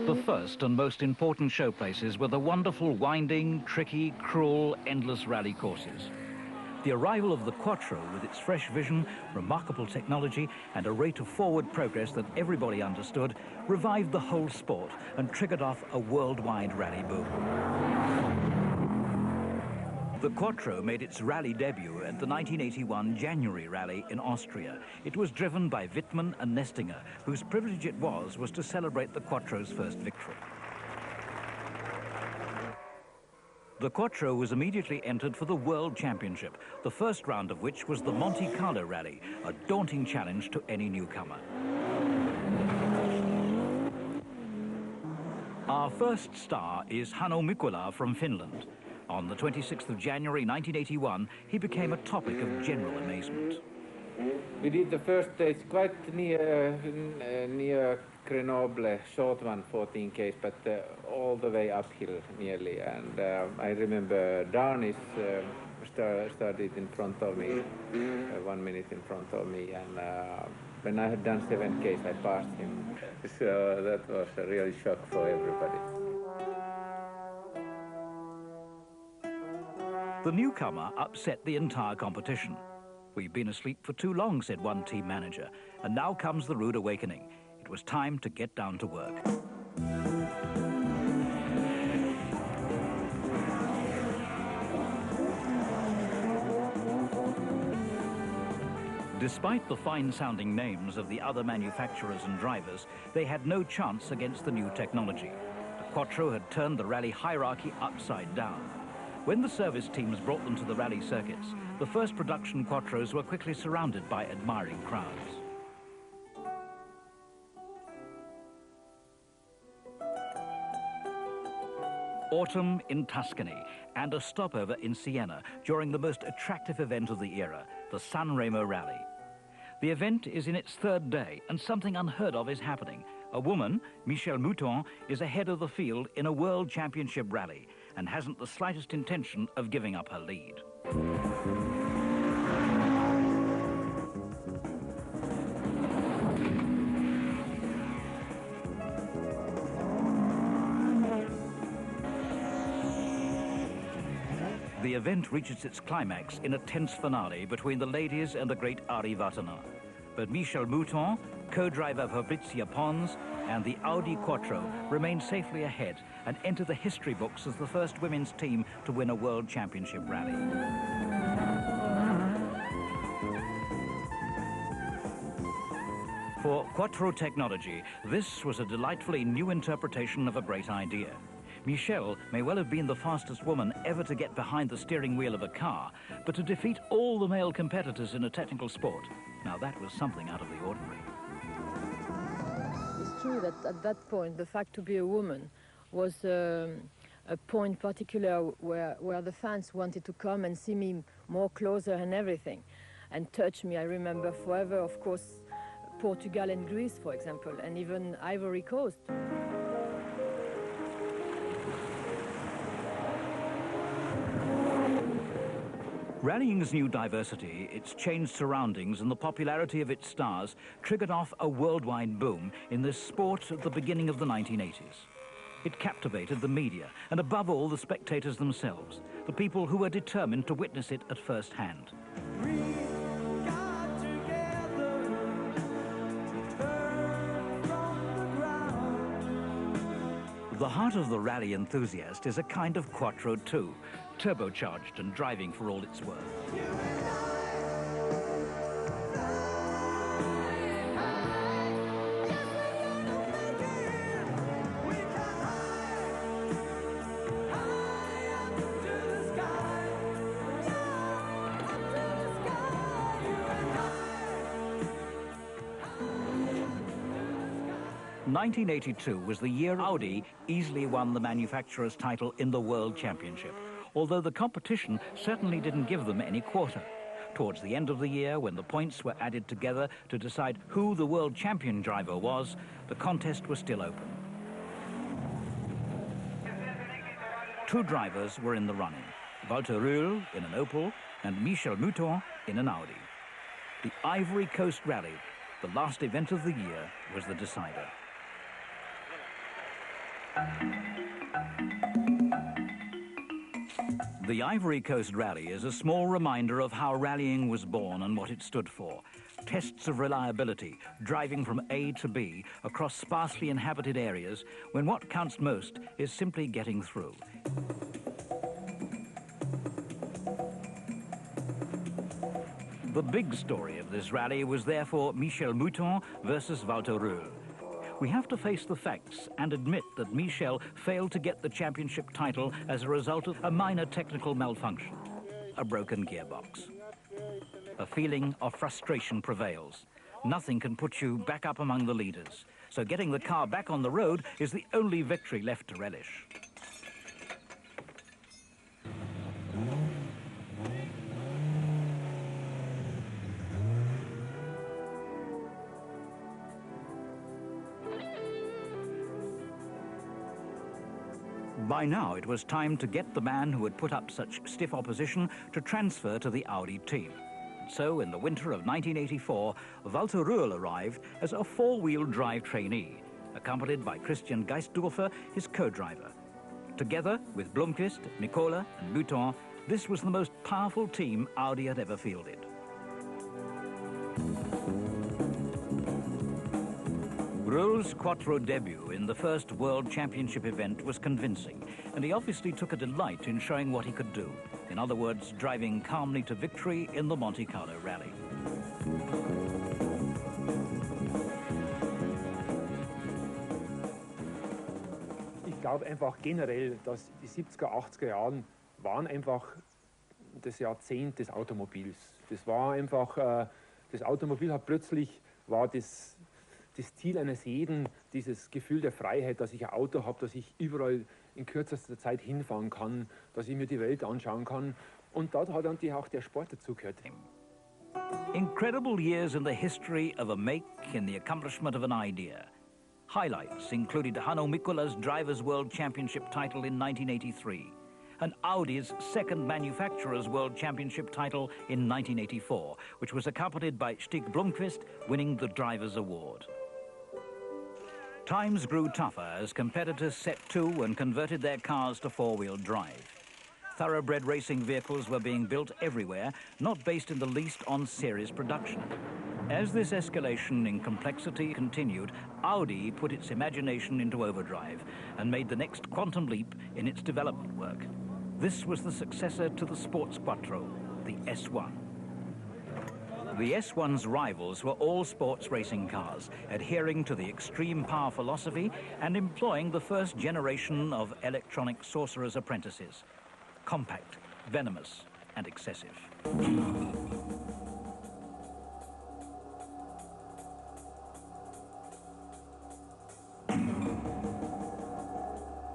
The first and most important showplaces were the wonderful, winding, tricky, cruel, endless rally courses. The arrival of the Quattro, with its fresh vision, remarkable technology, and a rate of forward progress that everybody understood, revived the whole sport and triggered off a worldwide rally boom. The Quattro made its rally debut at the 1981 January Rally in Austria. It was driven by Wittmann and Nestinger, whose privilege it was to celebrate the Quattro's first victory. The Quattro was immediately entered for the World Championship, the first round of which was the Monte Carlo Rally, a daunting challenge to any newcomer. Our first star is Hanno Mikkola from Finland. On the 26th of January 1981, he became a topic of general amazement. We did the first stage quite near Grenoble, short one, 14 km, but all the way uphill nearly. And I remember Darnis started in front of me, 1 minute in front of me, and when I had done 7 km, I passed him. So that was a real shock for everybody. The newcomer upset the entire competition. "We've been asleep for too long," said one team manager, "and now comes the rude awakening. It was time to get down to work." Despite the fine-sounding names of the other manufacturers and drivers, they had no chance against the new technology. The Quattro had turned the rally hierarchy upside down. When the service teams brought them to the rally circuits, the first production Quattros were quickly surrounded by admiring crowds. Autumn in Tuscany and a stopover in Siena during the most attractive event of the era, the Sanremo Rally. The event is in its 3rd day and something unheard of is happening. A woman, Michèle Mouton, is ahead of the field in a World Championship rally and hasn't the slightest intention of giving up her lead. The event reaches its climax in a tense finale between the ladies and the great Ari Vatanen. But Michèle Mouton, co-driver Fabrizia Pons, and the Audi Quattro remain safely ahead and enter the history books as the first women's team to win a World Championship rally. For Quattro technology, this was a delightfully new interpretation of a great idea. Michèle may well have been the fastest woman ever to get behind the steering wheel of a car, but to defeat all the male competitors in a technical sport, now that was something out of the ordinary. It's true that at that point, the fact to be a woman was a point particular where the fans wanted to come and see me more closer and everything, and touch me. I remember forever, of course, Portugal and Greece, for example, and even Ivory Coast. Rallying's new diversity, its changed surroundings and the popularity of its stars triggered off a worldwide boom in this sport at the beginning of the 1980s. It captivated the media and above all the spectators themselves, the people who were determined to witness it at first hand. The heart of the rally enthusiast is a kind of Quattro too, turbocharged and driving for all it's worth. "1982 was the year Audi easily won the manufacturer's title in the World Championship, although the competition certainly didn't give them any quarter. Towards the end of the year, when the points were added together to decide who the world champion driver was, the contest was still open. 2 drivers were in the running, Walter Rühl in an Opel and Michèle Mouton in an Audi. The Ivory Coast Rally, the last event of the year, was the decider. The Ivory Coast Rally is a small reminder of how rallying was born and what it stood for. Tests of reliability, driving from A to B across sparsely inhabited areas when what counts most is simply getting through. The big story of this rally was therefore Michel Mouton versus Walter Rühl. We have to face the facts and admit that Michel failed to get the championship title as a result of a minor technical malfunction, a broken gearbox. A feeling of frustration prevails. Nothing can put you back up among the leaders, so getting the car back on the road is the only victory left to relish. By now, it was time to get the man who had put up such stiff opposition to transfer to the Audi team. So, in the winter of 1984, Walter Rühl arrived as a four-wheel drive trainee, accompanied by Christian Geistdorfer, his co-driver. Together with Blomqvist, Nicola and Mouton, this was the most powerful team Audi had ever fielded. Rühl's Quattro debut in the first World Championship event was convincing, and he obviously took a delight in showing what he could do. In other words, driving calmly to victory in the Monte Carlo Rally. Ich glaube einfach generell, dass die 70er, 80er Jahren waren einfach das Jahrzehnt des Automobils. Das war einfach, das Automobil hat plötzlich, war das Ziel eines jeden, dieses Gefühl der Freiheit, dass ich ein Auto habe, dass ich überall in kürzester Zeit hinfahren kann, dass ich mir die Welt anschauen kann. Und dort hat dann auch der Sport dazugehört. Incredible years in the history of a make in the accomplishment of an idea. Highlights included Hanno Mikkola's Drivers' World Championship title in 1983 and Audi's second Manufacturers' World Championship title in 1984, which was accompanied by Stig Blomqvist winning the Drivers' Award. Times grew tougher as competitors set to and converted their cars to four-wheel drive. Thoroughbred racing vehicles were being built everywhere, not based in the least on series production. As this escalation in complexity continued, Audi put its imagination into overdrive and made the next quantum leap in its development work. This was the successor to the Sports Quattro, the S1. The S1's rivals were all sports racing cars, adhering to the extreme power philosophy and employing the first generation of electronic sorcerer's apprentices. Compact, venomous, and excessive.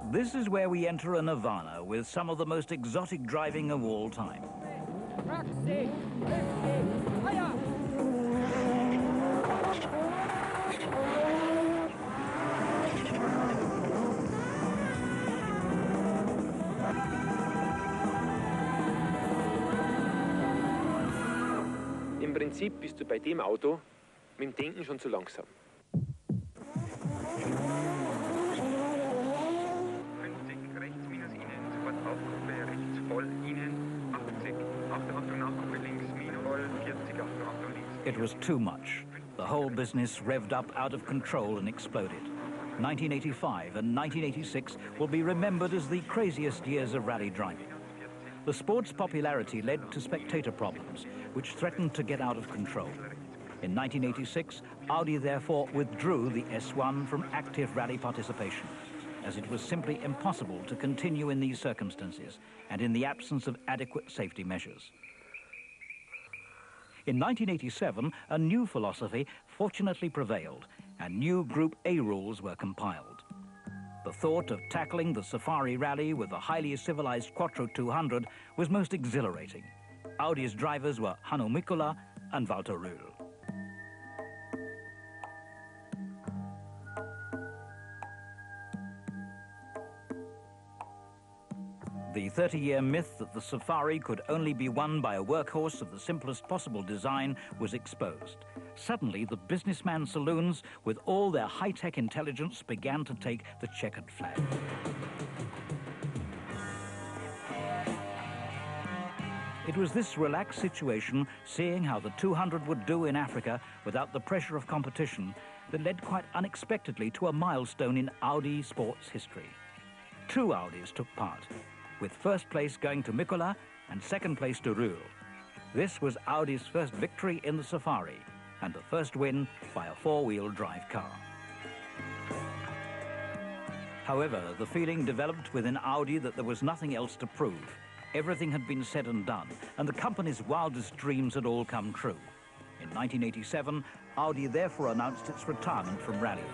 This is where we enter a nirvana with some of the most exotic driving of all time. Im Prinzip bist du bei dem Auto mit dem Denken schon zu langsam. 50 rechts minus Ihnen, sofort Aufgruppe, rechts voll Ihnen, 80, Achtung Nachgruppe links minus, voll 40, Achtung links. It was too much. The whole business revved up out of control and exploded. 1985 and 1986 will be remembered as the craziest years of rally driving. The sport's popularity led to spectator problems, which threatened to get out of control. In 1986, Audi therefore withdrew the S1 from active rally participation, as it was simply impossible to continue in these circumstances and in the absence of adequate safety measures. In 1987, a new philosophy fortunately prevailed, and new Group A rules were compiled. The thought of tackling the Safari Rally with a highly civilized Quattro 200 was most exhilarating. Audi's drivers were Hanno Mikkola and Walter Rühl. The 30-year myth that the Safari could only be won by a workhorse of the simplest possible design was exposed. Suddenly, the businessman saloons, with all their high-tech intelligence, began to take the checkered flag. It was this relaxed situation, seeing how the 200 would do in Africa without the pressure of competition, that led quite unexpectedly to a milestone in Audi sports history. 2 Audis took part, with first place going to Mikola and second place to Ruhl. This was Audi's first victory in the safari and the first win by a 4-wheel drive car. However, the feeling developed within Audi that there was nothing else to prove. Everything had been said and done, and the company's wildest dreams had all come true. In 1987, Audi therefore announced its retirement from rallying.